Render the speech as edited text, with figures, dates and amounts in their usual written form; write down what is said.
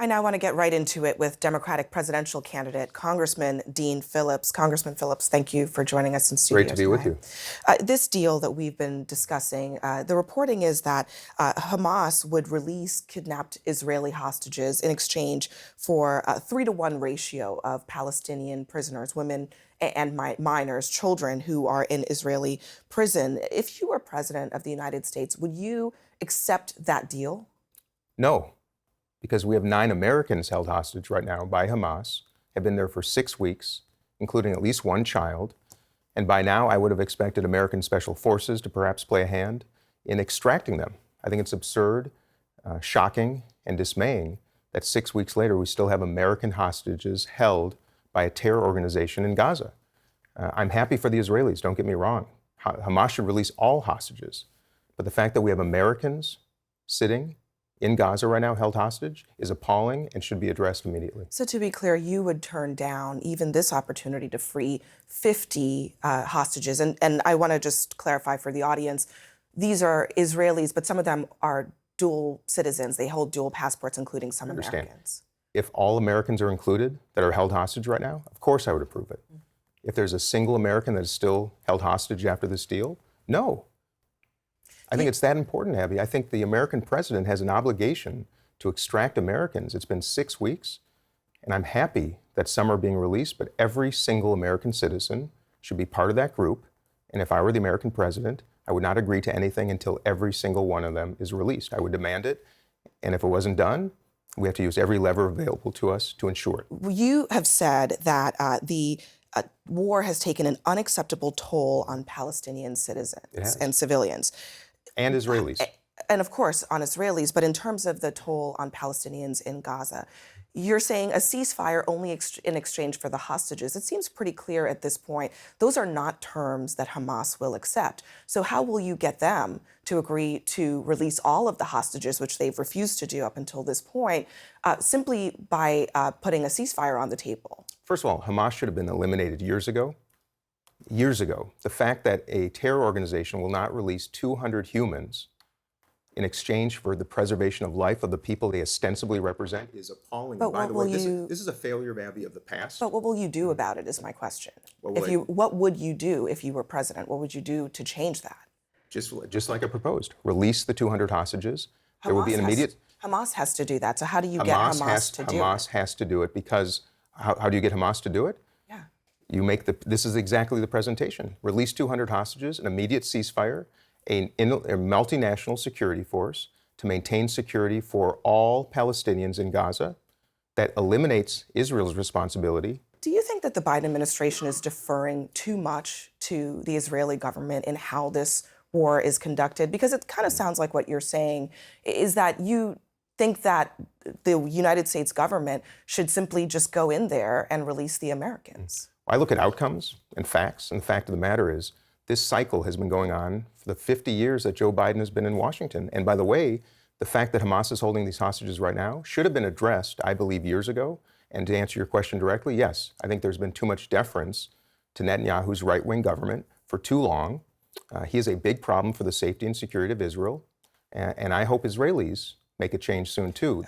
I now want to get right into it with Democratic presidential candidate Congressman Dean Phillips. Congressman Phillips, thank you for joining us in studio Great to be with you. This deal that we've been discussing, the reporting is that Hamas would release kidnapped Israeli hostages in exchange for a 3-to-1 ratio of Palestinian prisoners, women and minors, children who are in Israeli prison. If you were president of the United States, would you accept that deal? No, because we have 9 Americans held hostage right now by Hamas, have been there for 6 weeks, including at least 1 child. And by now, I would have expected American special forces to perhaps play a hand in extracting them. I think it's absurd, shocking, and dismaying that 6 weeks later, we still have American hostages held by a terror organization in Gaza. I'm happy for the Israelis, don't get me wrong. Hamas should release all hostages. But the fact that we have Americans sitting in Gaza right now held hostage is appalling and should be addressed immediately. So to be clear, you would turn down even this opportunity to free 50 hostages. And I want to just clarify for the audience, these are Israelis, but some of them are dual citizens. They hold dual passports, including some Americans. If all Americans are included that are held hostage right now, of course I would approve it. If there's a single American that is still held hostage after this deal, no. I think it's that important, Abby. I think the American president has an obligation to extract Americans. It's been 6 weeks, and I'm happy that some are being released, but every single American citizen should be part of that group. And if I were the American president, I would not agree to anything until every single one of them is released. I would demand it, and if it wasn't done, we have to use every lever available to us to ensure it. You have said that the war has taken an unacceptable toll on Palestinian citizens and civilians. And Israelis. And of course, on Israelis, but in terms of the toll on Palestinians in Gaza, you're saying a ceasefire only in exchange for the hostages. It seems pretty clear at this point, those are not terms that Hamas will accept. So how will you get them to agree to release all of the hostages, which they've refused to do up until this point, simply by putting a ceasefire on the table? First of all, Hamas should have been eliminated years ago. Years ago. The fact that a terror organization will not release 200 humans in exchange for the preservation of life of the people they ostensibly represent is appalling. But by the way, this is a failure, Abby, of the past. But what will you do about it is my question. What would you do if you were president? What would you do to change that? Just like I proposed. Release the 200 hostages. There will be an immediate... Hamas has to do that. So how do you get Hamas to do it? Hamas has to do it because how do you get Hamas to do it? You make this is exactly the presentation. Release 200 hostages, an immediate ceasefire, a multinational security force to maintain security for all Palestinians in Gaza that eliminates Israel's responsibility. Do you think that the Biden administration is deferring too much to the Israeli government in how this war is conducted? Because it kind of sounds like what you're saying is that you think that the United States government should simply just go in there and release the Americans. I look at outcomes and facts, and the fact of the matter is this cycle has been going on for the 50 years that Joe Biden has been in Washington. And by the way, the fact that Hamas is holding these hostages right now should have been addressed, I believe, years ago. And to answer your question directly, yes, I think there's been too much deference to Netanyahu's right-wing government for too long. He is a big problem for the safety and security of Israel. And I hope Israelis make a change soon, too.